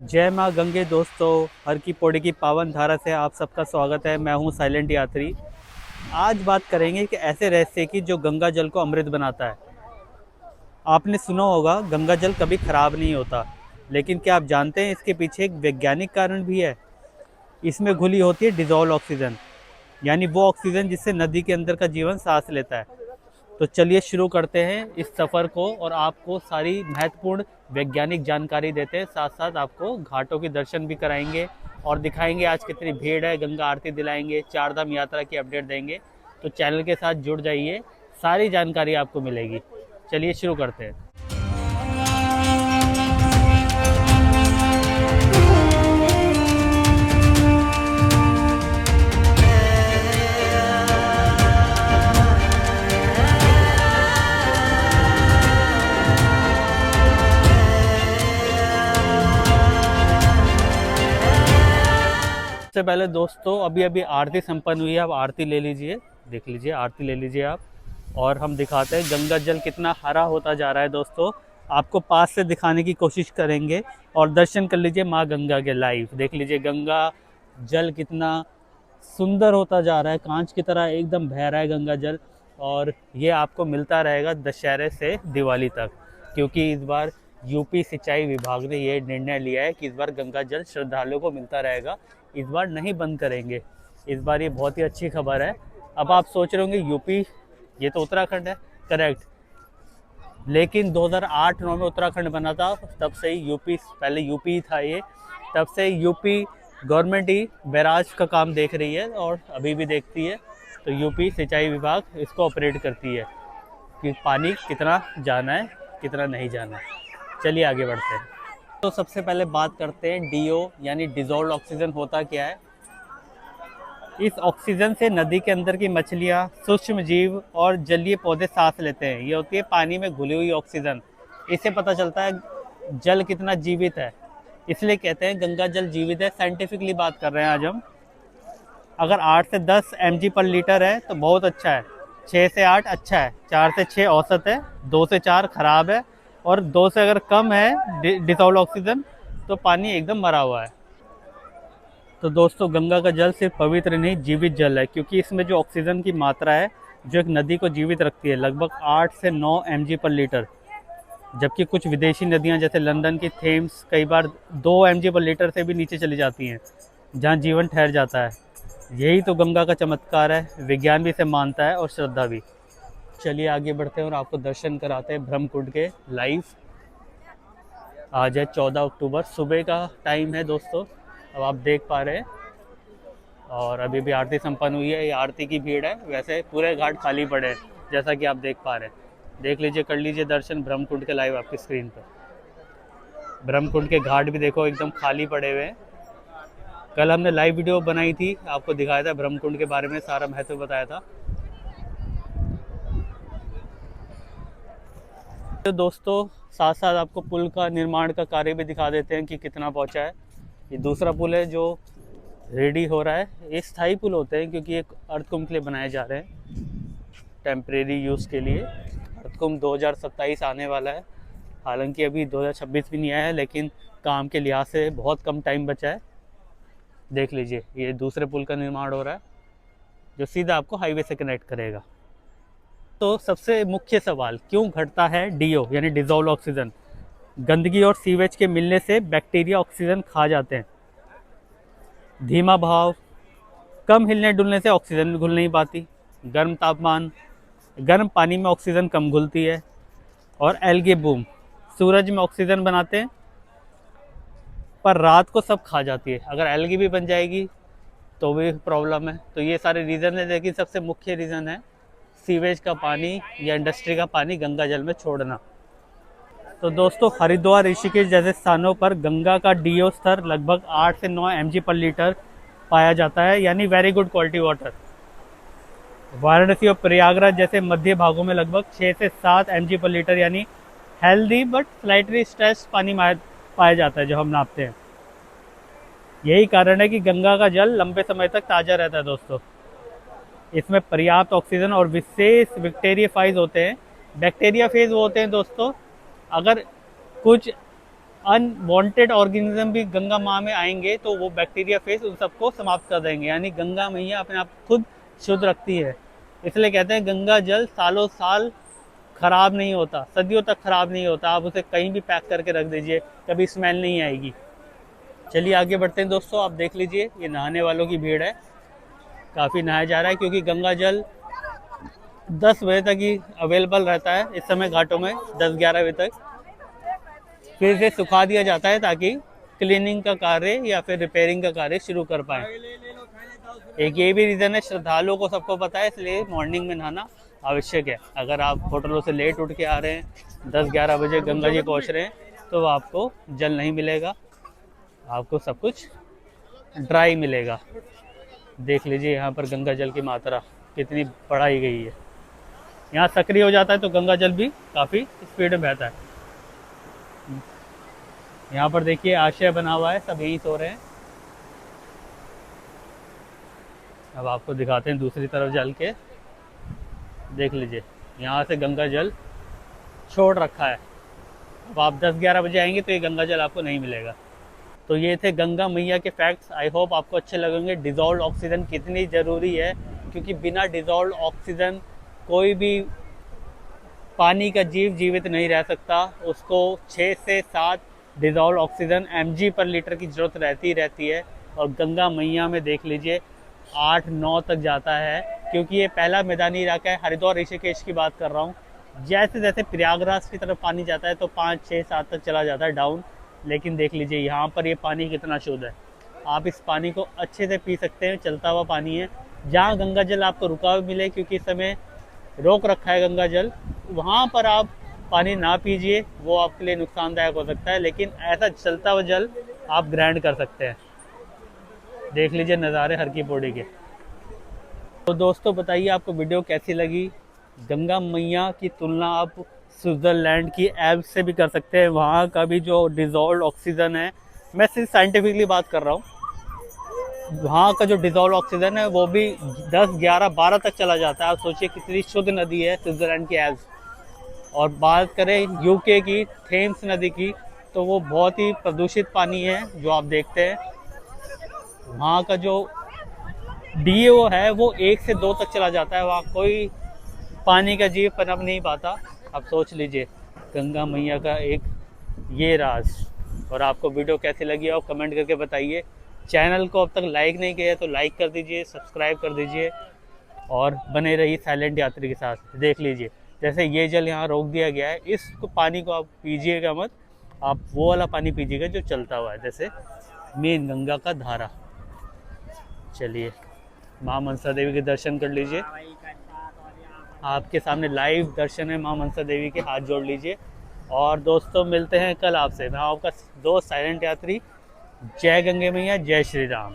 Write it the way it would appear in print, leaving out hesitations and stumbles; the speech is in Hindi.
जय माँ गंगे दोस्तों, हर की पौड़ी की पावन धारा से आप सबका स्वागत है। मैं हूँ साइलेंट यात्री। आज बात करेंगे कि ऐसे रहस्य की जो गंगा जल को अमृत बनाता है। आपने सुना होगा गंगा जल कभी खराब नहीं होता, लेकिन क्या आप जानते हैं इसके पीछे एक वैज्ञानिक कारण भी है। इसमें घुली होती है डिजॉल्व ऑक्सीजन, यानी वो ऑक्सीजन जिससे नदी के अंदर का जीवन सांस लेता है। तो चलिए शुरू करते हैं इस सफ़र को और आपको सारी महत्वपूर्ण वैज्ञानिक जानकारी देते हैं। साथ साथ आपको घाटों के दर्शन भी कराएंगे और दिखाएंगे आज कितनी भीड़ है, गंगा आरती दिलाएंगे, चार धाम यात्रा की अपडेट देंगे। तो चैनल के साथ जुड़ जाइए, सारी जानकारी आपको मिलेगी। चलिए शुरू करते हैं। सबसे पहले दोस्तों अभी अभी आरती संपन्न हुई है, आप आरती ले लीजिए, देख लीजिए, आरती ले लीजिए आप। और हम दिखाते हैं गंगा जल कितना हरा होता जा रहा है दोस्तों। आपको पास से दिखाने की कोशिश करेंगे और दर्शन कर लीजिए माँ गंगा के लाइव। देख लीजिए गंगा जल कितना सुंदर होता जा रहा है, कांच की तरह एकदम बह रहा है गंगा जल। और ये आपको मिलता रहेगा दशहरे से दिवाली तक, क्योंकि इस बार यूपी सिंचाई विभाग ने ये निर्णय लिया है कि इस बार गंगा जल श्रद्धालुओं को मिलता रहेगा, इस बार नहीं बंद करेंगे। इस बार ये बहुत ही अच्छी खबर है। अब आप सोच रहे होंगे यूपी, ये तो उत्तराखंड है, करेक्ट, लेकिन 2008-9 में उत्तराखंड बना था, तब से ही यूपी, पहले यूपी ही था ये, तब से यूपी गवर्नमेंट ही बैराज का काम देख रही है और अभी भी देखती है। तो यूपी सिंचाई विभाग इसको ऑपरेट करती है कि पानी कितना जाना है, कितना नहीं जाना है। चलिए आगे बढ़ते हैं। तो सबसे पहले बात करते हैं डीओ यानी डिजॉल्व ऑक्सीजन होता क्या है। इस ऑक्सीजन से नदी के अंदर की मछलियाँ, सूक्ष्म जीव और जलीय पौधे सांस लेते हैं। ये होती है पानी में घुली हुई ऑक्सीजन। इससे पता चलता है जल कितना जीवित है, इसलिए कहते हैं गंगा जल जीवित है। साइंटिफिकली बात कर रहे हैं आज हम। अगर 8 से 10 mg पर लीटर है तो बहुत अच्छा है, 6 से 8 अच्छा है, 4 से 6 औसत है, 2 से 4 खराब है, और 2 से अगर कम है डिसॉल्व ऑक्सीजन तो पानी एकदम मरा हुआ है। तो दोस्तों गंगा का जल सिर्फ पवित्र नहीं, जीवित जल है, क्योंकि इसमें जो ऑक्सीजन की मात्रा है जो एक नदी को जीवित रखती है, लगभग 8 से 9 mg पर लीटर। जबकि कुछ विदेशी नदियां जैसे लंदन की थेम्स कई बार 2 mg पर लीटर से भी नीचे चली जाती हैं, जहां जीवन ठहर जाता है। यही तो गंगा का चमत्कार है, विज्ञान भी इसे मानता है और श्रद्धा भी। चलिए आगे बढ़ते हैं और आपको दर्शन कराते हैं ब्रह्मकुंड के लाइव। आज है 14 अक्टूबर, सुबह का टाइम है दोस्तों, अब आप देख पा रहे हैं। और अभी भी आरती संपन्न हुई है, ये आरती की भीड़ है, वैसे पूरे घाट खाली पड़े हैं जैसा कि आप देख पा रहे हैं। देख लीजिए, कर लीजिए दर्शन ब्रह्मकुंड के लाइव आपकी स्क्रीन पर। ब्रह्मकुंड के घाट भी देखो एकदम खाली पड़े हुए हैं। कल हमने लाइव वीडियो बनाई थी, आपको दिखाया था ब्रह्मकुंड के बारे में, सारा महत्व बताया था। तो दोस्तों साथ साथ आपको पुल का निर्माण का कार्य भी दिखा देते हैं कि कितना पहुंचा है। ये दूसरा पुल है जो रेडी हो रहा है। ये स्थायी पुल होते हैं क्योंकि एक अर्धकुंभ के लिए बनाए जा रहे हैं, टेम्परेरी यूज़ के लिए। अर्धकुंभ 2027 आने वाला है, हालांकि अभी 2026 भी नहीं आया है, लेकिन काम के लिहाज से बहुत कम टाइम बचा है। देख लीजिए, ये दूसरे पुल का निर्माण हो रहा है जो सीधा आपको हाईवे से कनेक्ट करेगा। तो सबसे मुख्य सवाल, क्यों घटता है डीओ यानी डिजॉल्व ऑक्सीजन। गंदगी और सीवेज के मिलने से बैक्टीरिया ऑक्सीजन खा जाते हैं। धीमा भाव, कम हिलने डुलने से ऑक्सीजन घुल नहीं पाती। गर्म तापमान, गर्म पानी में ऑक्सीजन कम घुलती है। और एल्गे बूम, सूरज में ऑक्सीजन बनाते हैं पर रात को सब खा जाती है। अगर एल्गी भी बन जाएगी तो भी प्रॉब्लम है। तो ये सारे रीज़न है, लेकिन सबसे मुख्य रीज़न है सीवेज का पानी या इंडस्ट्री का पानी गंगा जल में छोड़ना। तो दोस्तों हरिद्वार, ऋषिकेश जैसे स्थानों पर गंगा का डीओ स्तर लगभग 8 से 9 mg पर लीटर पाया जाता है, यानी very good quality water. Varanasi और प्रयागराज जैसे मध्य भागों में लगभग 6 से 7 mg पर लीटर, यानी हेल्दी बट स्लाइटली स्ट्रेस पानी पाया जाता है जो हम नापते हैं। यही कारण है कि गंगा का जल लंबे समय तक ताज़ा रहता है दोस्तों। इसमें पर्याप्त ऑक्सीजन और विशेष बैक्टीरिया फेज होते हैं। बैक्टीरिया फेज वो होते हैं दोस्तों, अगर कुछ अनवांटेड ऑर्गेनिज्म भी गंगा माँ में आएंगे तो वो बैक्टीरिया फेस उन सबको समाप्त कर देंगे। यानी गंगा मैया अपने आप खुद शुद्ध रखती है। इसलिए कहते हैं गंगा जल सालों साल खराब नहीं होता, सदियों तक खराब नहीं होता। आप उसे कहीं भी पैक करके रख दीजिए, कभी स्मेल नहीं आएगी। चलिए आगे बढ़ते हैं दोस्तों। आप देख लीजिए ये नहाने वालों की भीड़ है, काफ़ी नहाया जा रहा है क्योंकि गंगा जल 10 बजे तक ही अवेलेबल रहता है इस समय घाटों में, 10-11 बजे तक। फिर इसे सुखा दिया जाता है ताकि क्लीनिंग का कार्य या फिर रिपेयरिंग का कार्य शुरू कर पाए। एक ये भी रीज़न है, श्रद्धालुओं को सबको पता है, इसलिए मॉर्निंग में नहाना आवश्यक है। अगर आप होटलों से लेट उठ के आ रहे हैं, 10-11 बजे गंगा जी पहुंच रहे हैं, तो आपको जल नहीं मिलेगा, आपको सब कुछ ड्राई मिलेगा। देख लीजिए यहाँ पर गंगा जल की मात्रा कितनी बढ़ाई गई है। यहाँ सक्रिय हो जाता है तो गंगा जल भी काफ़ी स्पीड में बहता है। यहाँ पर देखिए आश्रय बना हुआ है, सब यहीं सो रहे हैं। अब आपको दिखाते हैं दूसरी तरफ जल के। देख लीजिए यहाँ से गंगा जल छोड़ रखा है। अब आप 10-11 बजे आएंगे तो ये गंगा जल आपको नहीं मिलेगा। तो ये थे गंगा मैया के फैक्ट्स। आई होप आपको अच्छे लगेंगे। डिज़ोल्व ऑक्सीजन कितनी ज़रूरी है, क्योंकि बिना डिज़ोल्व ऑक्सीजन कोई भी पानी का जीव जीवित नहीं रह सकता। उसको 6 से 7 डिज़ोल्व ऑक्सीजन mg पर लीटर की ज़रूरत रहती है। और गंगा मैया में देख लीजिए 8-9 तक जाता है, क्योंकि ये पहला मैदानी इलाका है। हरिद्वार ऋषिकेश की बात कर रहा हूँ। जैसे जैसे प्रयागराज की तरफ पानी जाता है तो 5-6-7 तक चला जाता है डाउन। लेकिन देख लीजिए यहाँ पर ये पानी कितना शुद्ध है। आप इस पानी को अच्छे से पी सकते हैं, चलता हुआ पानी है। जहाँ गंगा जल आपको रुका हुआ मिले, क्योंकि इस समय रोक रखा है गंगा जल, वहाँ पर आप पानी ना पीजिए, वो आपके लिए नुकसानदायक हो सकता है। लेकिन ऐसा चलता हुआ जल आप ग्राइंड कर सकते हैं। देख लीजिए नज़ारे हर की पौड़ी के। तो दोस्तों बताइए आपको वीडियो कैसी लगी। गंगा मैया की तुलना आप स्विट्ज़रलैंड की एल्प्स से भी कर सकते हैं। वहाँ का भी जो डिज़ोल्व ऑक्सीजन है, मैं सिर्फ साइंटिफिकली बात कर रहा हूँ, वहाँ का जो डिज़ोल्व ऑक्सीजन है वो भी 10, 11, 12 तक चला जाता है। आप सोचिए कितनी शुद्ध नदी है स्विट्ज़रलैंड की एल्प्स। और बात करें यूके की थेम्स नदी की, तो वो बहुत ही प्रदूषित पानी है जो आप देखते हैं। वहाँ का जो DO है वो 1 से 2 तक चला जाता है। वहाँ कोई पानी का जीव पनप नहीं पाता। आप सोच लीजिए गंगा मैया का एक ये राज। और आपको वीडियो कैसी लगी आप कमेंट करके बताइए। चैनल को अब तक लाइक नहीं किया तो लाइक कर दीजिए, सब्सक्राइब कर दीजिए और बने रहिए साइलेंट यात्री के साथ। देख लीजिए जैसे ये जल यहाँ रोक दिया गया है, इस पानी को आप पीजिएगा मत, आप वो वाला पानी पीजिएगा जो चलता हुआ है, जैसे मेन गंगा का धारा। चलिए माँ मनसा देवी के दर्शन कर लीजिए। आपके सामने लाइव दर्शन है माँ मनसा देवी के, हाथ जोड़ लीजिए। और दोस्तों मिलते हैं कल आपसे। मैं आपका दोस्त साइलेंट यात्री। जय गंगे मैया, जय श्री राम।